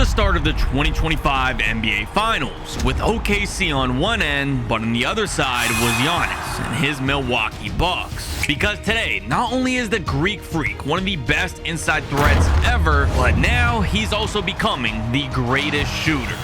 start of the 2025 NBA Finals, with OKC on one end, but on the other side was Giannis and his Milwaukee Bucks. Because today, not only is the Greek Freak one of the best inside threats ever, but now he's also becoming the greatest shooter.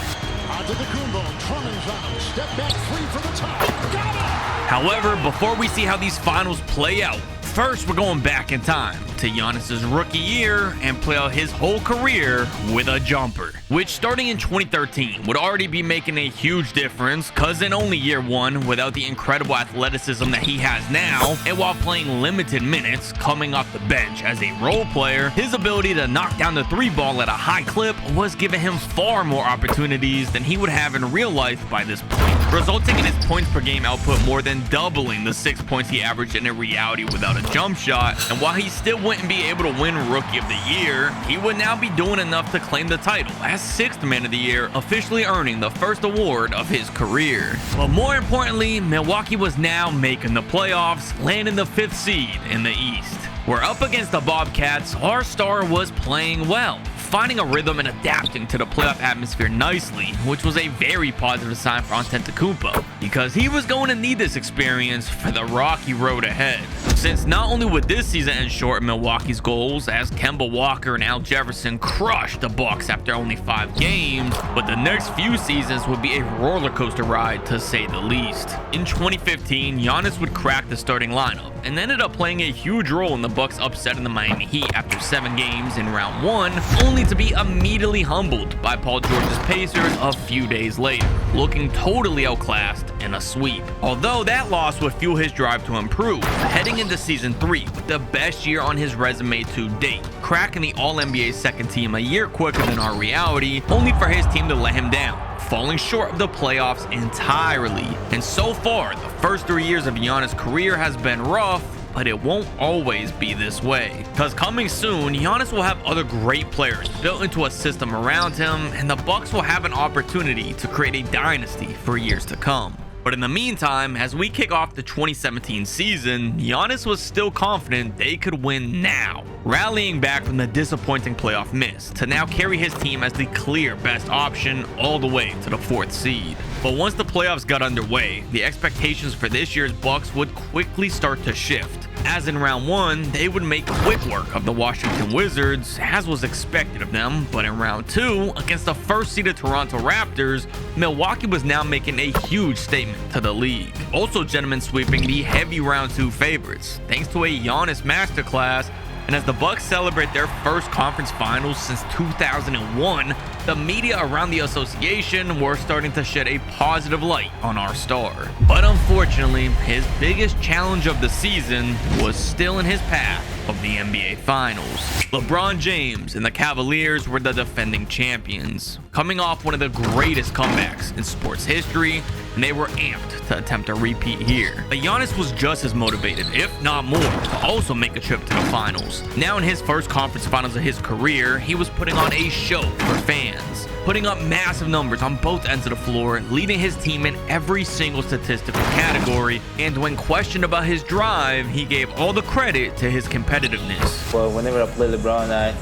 However, before we see how these finals play out, first we're going back in time to Giannis's rookie year and play out his whole career with a jumper, which starting in 2013 would already be making a huge difference, cause in only year one, without the incredible athleticism that he has now, and while playing limited minutes coming off the bench as a role player, his ability to knock down the three ball at a high clip was giving him far more opportunities than he would have in real life by this point, resulting in his points per game output more than doubling the 6 points he averaged in reality without a jump shot. And while he still wouldn't be able to win Rookie of the Year, he would now be doing enough to claim the title as Sixth Man of the Year, officially earning the first award of his career. But more importantly, Milwaukee was now making the playoffs, landing the 5th seed in the East. We're up against the Bobcats. Our star was playing well, finding a rhythm and adapting to the playoff atmosphere nicely, which was a very positive sign for Antetokounmpo, because he was going to need this experience for the rocky road ahead. Since not only would this season end short of Milwaukee's goals, as Kemba Walker and Al Jefferson crushed the Bucks after only 5 games, but the next few seasons would be a roller coaster ride to say the least. In 2015, Giannis would crack the starting lineup and ended up playing a huge role in the Bucks upsetting the Miami Heat after 7 games in round 1, only to be immediately humbled by Paul George's Pacers a few days later, looking totally outclassed in a sweep. Although that loss would fuel his drive to improve, heading into season 3 with the best year on his resume to date, cracking the All-NBA second team a year quicker than our reality, only for his team to let him down, falling short of the playoffs entirely. And so far, the first 3 years of Giannis' career has been rough, but it won't always be this way. Because coming soon, Giannis will have other great players built into a system around him, and the Bucks will have an opportunity to create a dynasty for years to come. But in the meantime, as we kick off the 2017 season, Giannis was still confident they could win now, rallying back from the disappointing playoff miss to now carry his team as the clear best option all the way to the 4th seed. But once the playoffs got underway, the expectations for this year's Bucks would quickly start to shift, as in round 1, they would make quick work of the Washington Wizards, as was expected of them, but in round 2, against the first-seeded Toronto Raptors, Milwaukee was now making a huge statement to the league, also gentlemen sweeping the heavy round 2 favorites, thanks to a Giannis masterclass. And as the Bucks celebrate their first conference finals since 2001, the media around the association were starting to shed a positive light on our star. But unfortunately, his biggest challenge of the season was still in his path of the NBA Finals. LeBron James and the Cavaliers were the defending champions, coming off one of the greatest comebacks in sports history, and they were amped to attempt a repeat here. But Giannis was just as motivated, if not more, to also make a trip to the finals. Now in his first conference finals of his career, he was putting on a show for fans, putting up massive numbers on both ends of the floor, leading his team in every single statistical category, and when questioned about his drive, he gave all the credit to his competitiveness. Well, whenever I play LeBron, I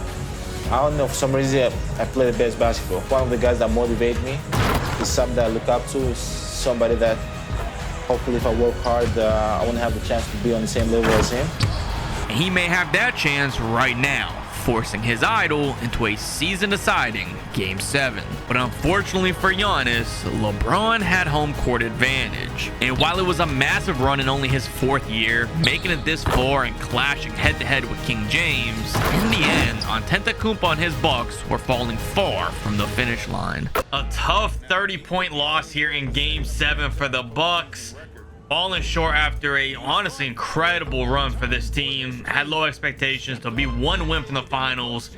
don't know, for some reason I play the best basketball. One of the guys that motivate me is something that I look up to, is somebody that hopefully if I work hard, I want to have the chance to be on the same level as him. And he may have that chance right now, forcing his idol into a season-deciding Game 7. But unfortunately for Giannis, LeBron had home court advantage. And while it was a massive run in only his 4th year, making it this far and clashing head-to-head with King James, in the end, Antetokounmpo and his Bucks were falling far from the finish line. A tough 30-point loss here in Game 7 for the Bucks, falling short after a honestly incredible run for this team. Had low expectations. To be 1 win from the finals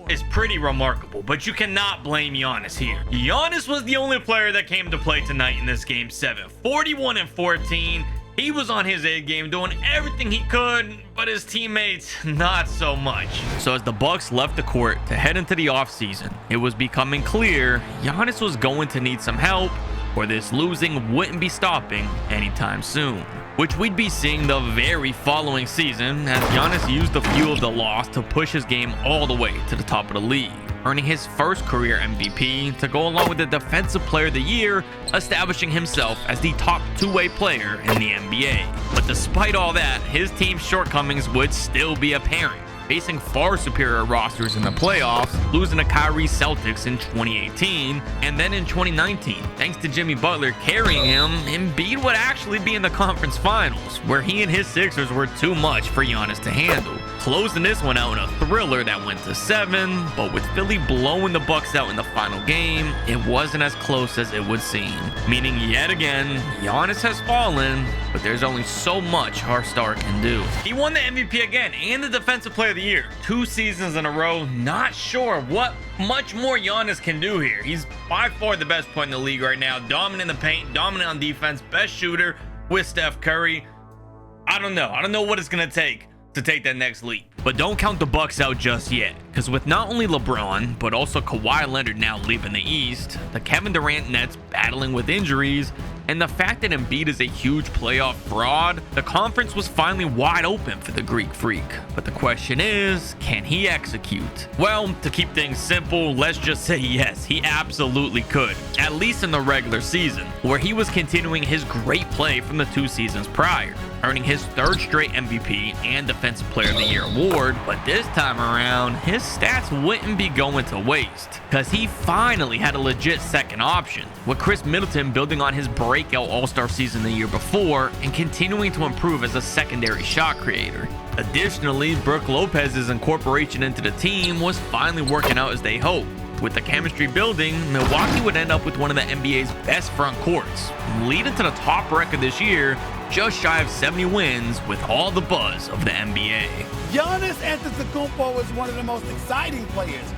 is pretty remarkable, but you cannot blame Giannis here. Giannis was the only player that came to play tonight in this Game 7. 41 and 14. He was on his A game, doing everything he could, but his teammates not so much. So as the Bucks left the court to head into the offseason, it was becoming clear Giannis was going to need some help, or this losing wouldn't be stopping anytime soon, which we'd be seeing the very following season as Giannis used the fuel of the loss to push his game all the way to the top of the league. earning his first career MVP to go along with the Defensive Player of the Year, establishing himself as the top two-way player in the NBA. But despite all that, his team's shortcomings would still be apparent, facing far superior rosters in the playoffs, losing to Kyrie's Celtics in 2018, and then in 2019, thanks to Jimmy Butler carrying him, Embiid would actually be in the conference finals, where he and his Sixers were too much for Giannis to handle, closing this one out in a thriller that went to 7, but with Philly blowing the Bucks out in the final game, it wasn't as close as it would seem, meaning yet again, Giannis has fallen, but there's only so much our star can do. He won the MVP again and the Defensive Player of the Year 2 seasons in a row. Not sure what much more Giannis can do here. He's by far the best player in the league right now, dominant in the paint, dominant on defense, best shooter with Steph Curry. I don't know what it's gonna take to take that next leap. But don't count the Bucks out just yet, because with not only LeBron, but also Kawhi Leonard now leaving the East, the Kevin Durant Nets battling with injuries, and the fact that Embiid is a huge playoff fraud, the conference was finally wide open for the Greek Freak. But the question is, can he execute? Well, to keep things simple, let's just say yes, he absolutely could, at least in the regular season, where he was continuing his great play from the 2 seasons prior, earning his 3rd straight MVP and Defensive Player of the Year award. But this time around, his stats wouldn't be going to waste, because he finally had a legit second option, with Chris Middleton building on his breakout All-Star season the year before and continuing to improve as a secondary shot creator. Additionally, Brook Lopez's incorporation into the team was finally working out as they hoped. With the chemistry building, Milwaukee would end up with one of the NBA's best front courts, leading to the top record this year, just shy of 70 wins, with all the buzz of the NBA. Giannis Antetokounmpo is one of the most exciting players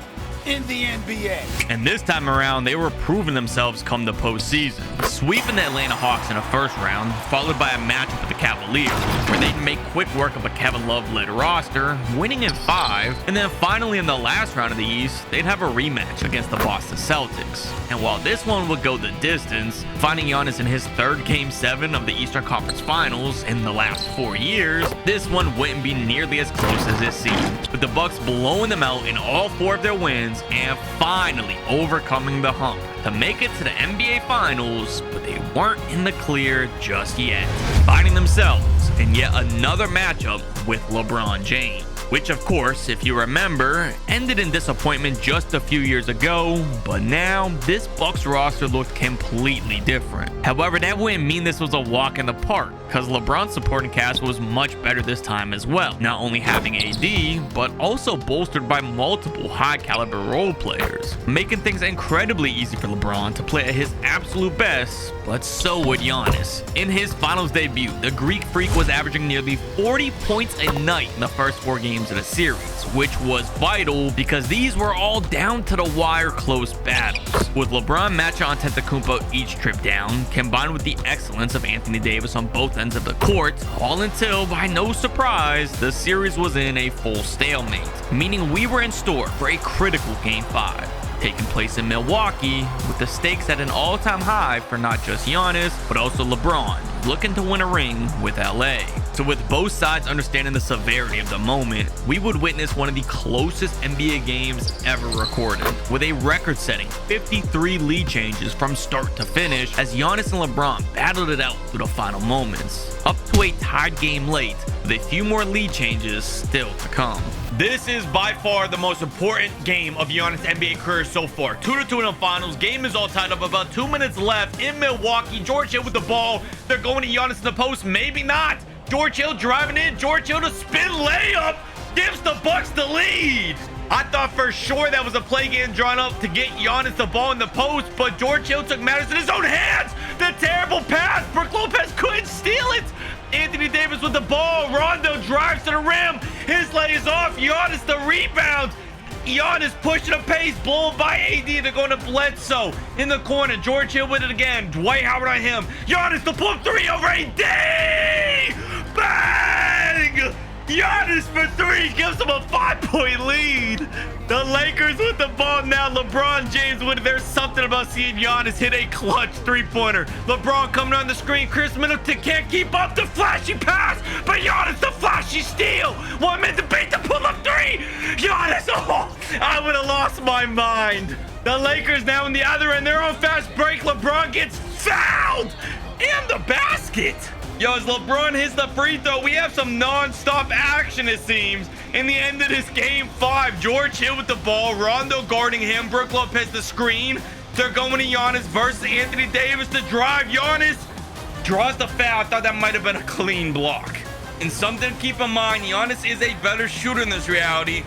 in the NBA. And this time around, they were proving themselves come the postseason, sweeping the Atlanta Hawks in the first round, followed by a matchup with the Cavaliers, where they'd make quick work of a Kevin Love-led roster, winning in 5, and then finally in the last round of the East, they'd have a rematch against the Boston Celtics. And while this one would go the distance, finding Giannis in his 3rd Game 7 of the Eastern Conference Finals in the last 4 years, this one wouldn't be nearly as close as it seemed, with the Bucks blowing them out in all 4 of their wins and finally overcoming the hump to make it to the NBA Finals, but they weren't in the clear just yet, finding themselves in yet another matchup with LeBron James, which of course, if you remember, ended in disappointment just a few years ago, but now this Bucks roster looked completely different. However, that wouldn't mean this was a walk in the park, because LeBron's supporting cast was much better this time as well, not only having AD, but also bolstered by multiple high caliber role players, making things incredibly easy for LeBron to play at his absolute best, but so would Giannis. In his finals debut, the Greek Freak was averaging nearly 40 points a night in the first 4 games of the series, which was vital because these were all down to the wire close battles, with LeBron matching on Antetokounmpo each trip down, combined with the excellence of Anthony Davis on both ends of the court, all until, by no surprise, the series was in a full stalemate, meaning we were in store for a critical Game 5, taking place in Milwaukee, with the stakes at an all-time high for not just Giannis, but also LeBron, looking to win a ring with LA. So with both sides understanding the severity of the moment, we would witness one of the closest NBA games ever recorded, with a record-setting 53 lead changes from start to finish as Giannis and LeBron battled it out through the final moments, up to a tied game late, with a few more lead changes still to come. This is by far the most important game of Giannis' NBA career so far. 2-2 in the finals. Game is all tied up. About 2 minutes left in Milwaukee. George Hill with the ball. They're going to Giannis in the post. Maybe not. George Hill driving in. George Hill to spin layup. Gives the Bucks the lead. I thought for sure that was a play getting drawn up to get Giannis the ball in the post, but George Hill took matters in his own hands. The terrible pass. Brook Lopez couldn't steal it. Anthony Davis with the ball. Rondo drives to the rim. His leg is off. Giannis the rebound. Giannis pushing the pace, blown by AD. They're going to Bledsoe in the corner. George Hill with it again. Dwight Howard on him. Giannis the pull-up 3 over AD. Bang! Giannis for three gives them a 5-point lead. The Lakers with the ball now. LeBron James with it. There's something about seeing Giannis hit a clutch three-pointer. LeBron coming on the screen. Chris Middleton can't keep up the flashy pass, but Giannis the flashy steal. 1 minute to beat the pull-up three. Giannis, oh, I would have lost my mind. The Lakers now in the other end. They're on fast break. LeBron gets fouled in the basket. Yo, as LeBron hits the free throw, we have some non-stop action, it seems. In the end of this game 5, George Hill with the ball, Rondo guarding him, Brook Lopez the screen. They're going to Giannis versus Anthony Davis to drive. Giannis draws the foul. I thought that might have been a clean block. And something to keep in mind, Giannis is a better shooter in this reality,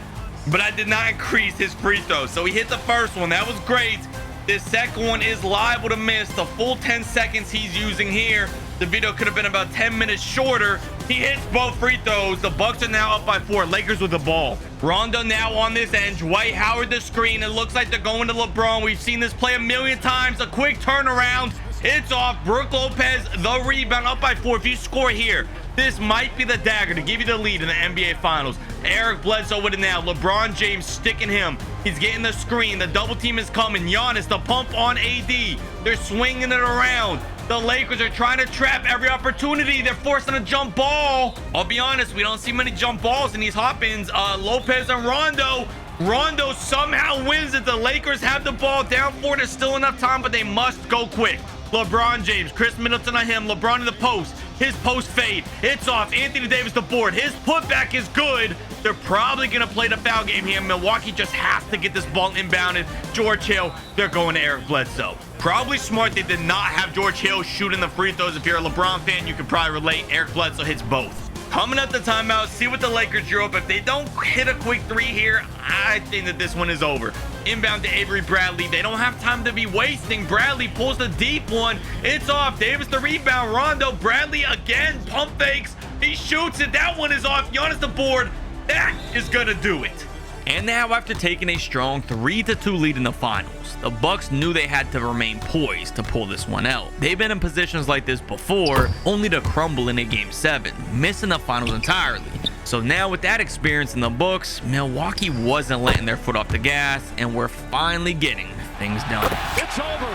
but I did not increase his free throw. So he hit the first one. That was great. This second one is liable to miss. The full 10 seconds he's using here. The video could have been about 10 minutes shorter. He hits both free throws. The Bucks are now up by 4. Lakers with the ball. Rondo now on this end. Dwight Howard the screen. It looks like they're going to LeBron. We've seen this play a million times. A quick turnaround. It's off. Brook Lopez, the rebound, up by 4. If you score here, this might be the dagger to give you the lead in the NBA Finals. Eric Bledsoe with it now. LeBron James sticking him. He's getting the screen. The double team is coming. Giannis, the pump on AD. They're swinging it around. The Lakers are trying to trap every opportunity. They're forcing a jump ball. I'll be honest, we don't see many jump balls in these hop-ins. Lopez and Rondo. Rondo somehow wins it. The Lakers have the ball down 4. There's still enough time, but they must go quick. LeBron James, Chris Middleton on him. LeBron in the post. His post fade. It's off. Anthony Davis the board. His putback is good. They're probably going to play the foul game here. Milwaukee just has to get this ball inbounded. George Hill, they're going to Eric Bledsoe. Probably smart they did not have George Hill shooting the free throws. If you're a LeBron fan, you could probably relate. Eric Bledsoe hits both. Coming up the timeout, see what the Lakers drew up. If they don't hit a quick 3 here, I think that this one is over. Inbound to Avery Bradley. They don't have time to be wasting. Bradley pulls the deep one. It's off. Davis the rebound. Rondo. Bradley again. Pump fakes. He shoots it. That one is off. Giannis the board. That is going to do it. And now, after taking a strong 3-2 lead in the finals, the Bucks knew they had to remain poised to pull this one out. They've been in positions like this before, only to crumble in a Game 7, missing the finals entirely. So now, with that experience in the books, Milwaukee wasn't letting their foot off the gas, and we're finally getting things done. It's over.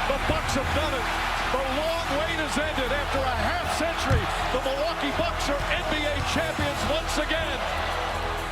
The Bucks have done it. The long wait has ended. After a half-century, the Milwaukee Bucks are NBA champions once again.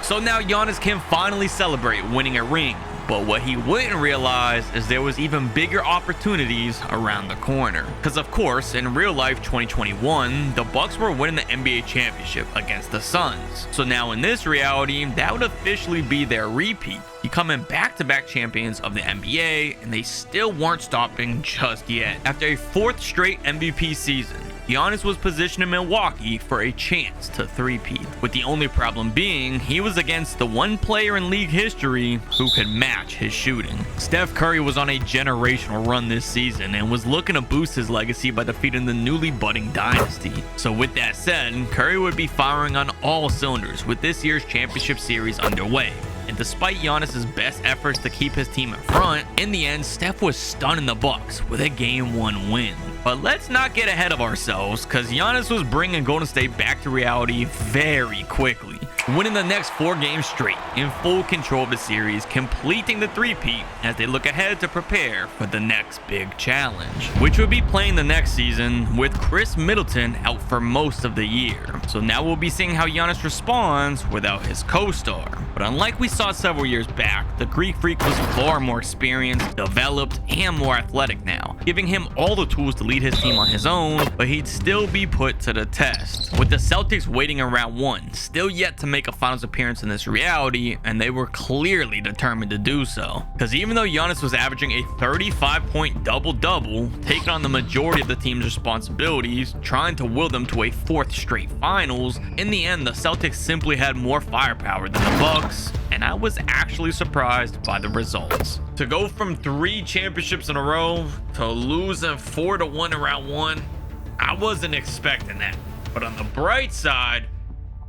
So now Giannis can finally celebrate winning a ring, but what he wouldn't realize is there was even bigger opportunities around the corner. Because of course, in real life 2021, the Bucks were winning the NBA championship against the Suns. So now in this reality, that would officially be their repeat, becoming back-to-back champions of the NBA, and they still weren't stopping just yet. After a 4th straight MVP season, Giannis was positioned in Milwaukee for a chance to three-peat, with the only problem being he was against the one player in league history who could match his shooting. Steph Curry was on a generational run this season and was looking to boost his legacy by defeating the newly budding dynasty. So with that said, Curry would be firing on all cylinders with this year's championship series underway. And despite Giannis' best efforts to keep his team in front, in the end, Steph was stunning the Bucks with a Game 1 win. But let's not get ahead of ourselves, because Giannis was bringing Golden State back to reality very quickly, winning the next 4 games straight, in full control of the series, completing the three-peat as they look ahead to prepare for the next big challenge, which would be playing the next season with Chris Middleton out for most of the year. So now we'll be seeing how Giannis responds without his co-star. But unlike we saw several years back, the Greek Freak was far more experienced, developed, and more athletic now, giving him all the tools to lead his team on his own, but he'd still be put to the test. With the Celtics waiting in round 1, still yet to make a finals appearance in this reality, and they were clearly determined to do so. Because even though Giannis was averaging a 35-point double-double, taking on the majority of the team's responsibilities, trying to will them to a 4th straight finals, in the end the Celtics simply had more firepower than the Bucks, and I was actually surprised by the results. To go from 3 championships in a row to losing 4-1 in round 1, I wasn't expecting that. But on the bright side,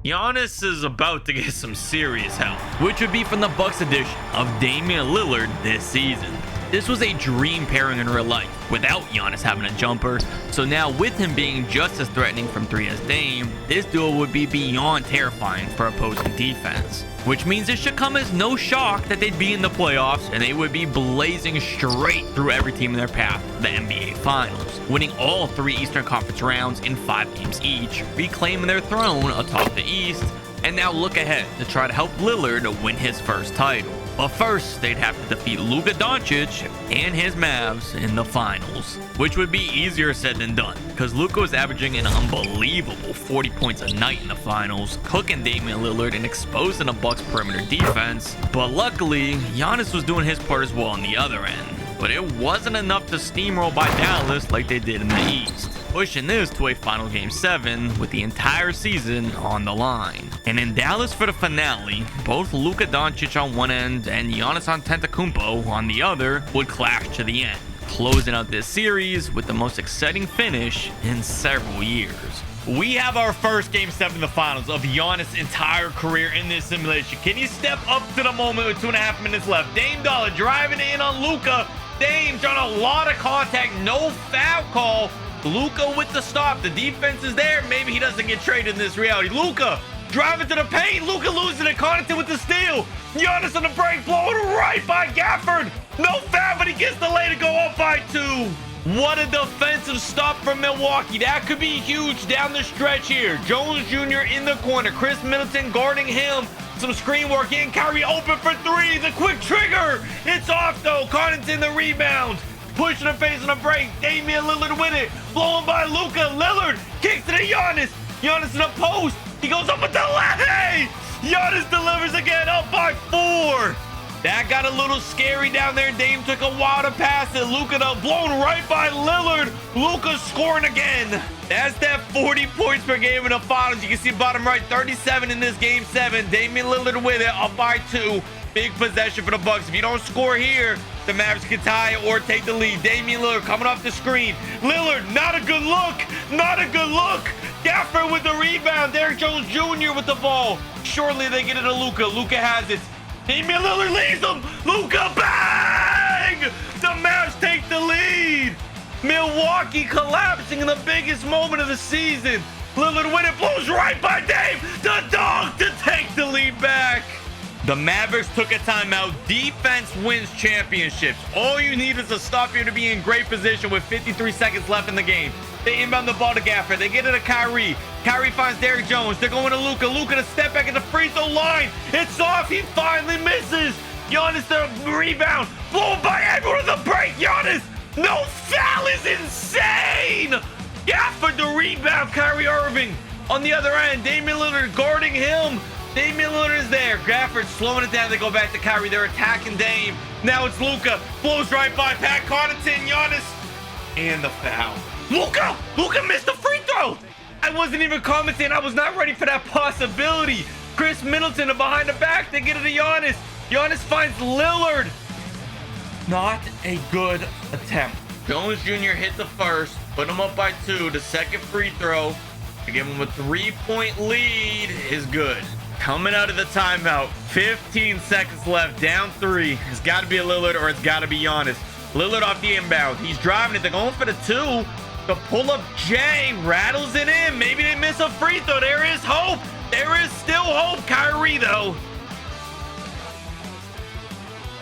Giannis is about to get some serious help, which would be from the Bucks edition of Damian Lillard this season. This was a dream pairing in real life without Giannis having a jumper. So now with him being just as threatening from 3 as Dame, this duo would be beyond terrifying for opposing defense. Which means it should come as no shock that they'd be in the playoffs and they would be blazing straight through every team in their path to the NBA Finals, winning all 3 Eastern Conference rounds in 5 games each, reclaiming their throne atop the East, and now look ahead to try to help Lillard win his first title. But first, they'd have to defeat Luka Doncic and his Mavs in the finals, which would be easier said than done, because Luka was averaging an unbelievable 40 points a night in the finals, cooking Damian Lillard and exposing the Bucks' perimeter defense. But luckily, Giannis was doing his part as well on the other end. But it wasn't enough to steamroll by Dallas like they did in the East, pushing this to a final Game 7 with the entire season on the line. And in Dallas for the finale, both Luka Doncic on one end and Giannis Antetokounmpo on the other would clash to the end, closing out this series with the most exciting finish in several years. We have our first Game 7 in the finals of Giannis' entire career in this simulation. Can you step up to the moment with 2.5 minutes left? Dame Dollar driving in on Luka. Dame trying a lot of contact, no foul call. Luka with the stop. The defense is there. Maybe he doesn't get traded in this reality. Luka driving to the paint. Luka losing it. Connaughton with the steal. Giannis on the break, blowing right by Gafford. No foul, but he gets the lay to go up by 2. What a defensive stop from Milwaukee. That could be huge down the stretch here. Jones Jr. in the corner. Chris Middleton guarding him. Some screen work in. Kyrie open for 3. The quick trigger. It's off though. Connaughton the rebound. Pushing the face on the break. Damian Lillard with it. Blown by Luka. Lillard kicks to the Giannis. Giannis in the post. He goes up with the left. Hey! Giannis delivers again, up by 4. That got a little scary down there. Dame took a while to pass it. Luka though blown right by Lillard. Luka scoring again. That's that 40 points per game in the finals. You can see bottom right, 37 in this Game 7. Damian Lillard with it, up by 2. Big possession for the Bucks. If you don't score here, the Mavs can tie or take the lead. Damian Lillard coming off the screen. Lillard, not a good look. Not a good look. Gafford with the rebound. Derrick Jones Jr. with the ball. Shortly they get it to Luka. Luka has it. Damian Lillard leads them. Luka, bang! The Mavs take the lead. Milwaukee collapsing in the biggest moment of the season. Lillard with it, blows right by Dame. The dog to take the lead back. The Mavericks took a timeout. Defense wins championships. All you need is a stop here to be in great position with 53 seconds left in the game. They inbound the ball to Gafford. They get it to Kyrie. Kyrie finds Derrick Jones. They're going to Luka. Luka to step back at the free throw line. It's off. He finally misses. Giannis the rebound. Blown by everyone on the break. Giannis. No foul is insane. Gafford the rebound. Kyrie Irving on the other end. Damian Lillard guarding him. Damian Lillard is there. Gafford slowing it down. They go back to Kyrie. They're attacking Dame. Now it's Luka. Blows right by Pat Connaughton. Giannis. And the foul. Luka! Luka missed the free throw! I wasn't even commenting. I was not ready for that possibility. Chris Middleton behind the back. They get it to Giannis. Giannis finds Lillard. Not a good attempt. Jones Jr. hit the first. Put him up by 2. The second free throw to give him a 3-point lead is good. Coming out of the timeout. 15 seconds left. Down 3. It's got to be a Lillard or it's got to be Giannis. Lillard off the inbound. He's driving it. They're going for the 2. The pull-up J rattles it in. Maybe they miss a free throw. There is hope. There is still hope. Kyrie, though.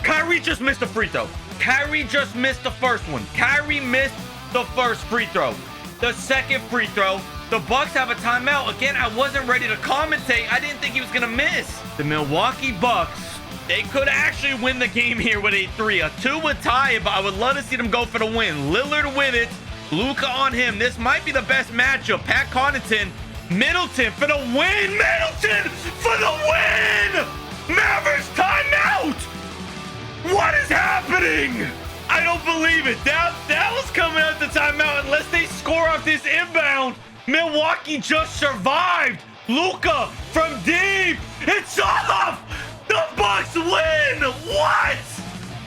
Kyrie just missed a free throw. Kyrie just missed the first one. Kyrie missed the first free throw. The second free throw. The Bucks have a timeout. Again, I wasn't ready to commentate. I didn't think he was going to miss. The Milwaukee Bucks, they could actually win the game here with a 3. A 2 would tie it, but I would love to see them go for the win. Lillard with it. Luka on him. This might be the best matchup. Pat Connaughton. Middleton for the win. Middleton for the win. Mavericks timeout. What is happening? I don't believe it. Dallas coming out the timeout unless they score off this inbound. Milwaukee just survived. Luka from deep. It's off. The Bucks win. What?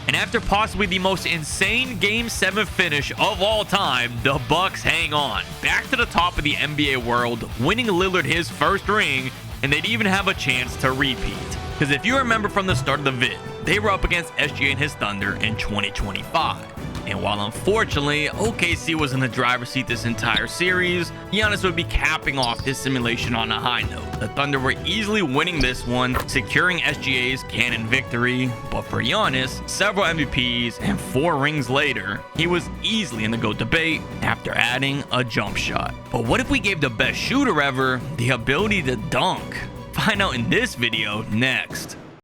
And after possibly the most insane Game 7 finish of all time, the Bucks hang on. Back to the top of the NBA world, winning Lillard his first ring, and they'd even have a chance to repeat. Because if you remember from the start of the vid, they were up against SGA and his Thunder in 2025. And while unfortunately OKC was in the driver's seat this entire series, Giannis would be capping off his simulation on a high note. The Thunder were easily winning this one, securing SGA's canon victory, but for Giannis, several MVPs and 4 rings later, he was easily in the GOAT debate after adding a jump shot. But what if we gave the best shooter ever the ability to dunk? Find out in this video next.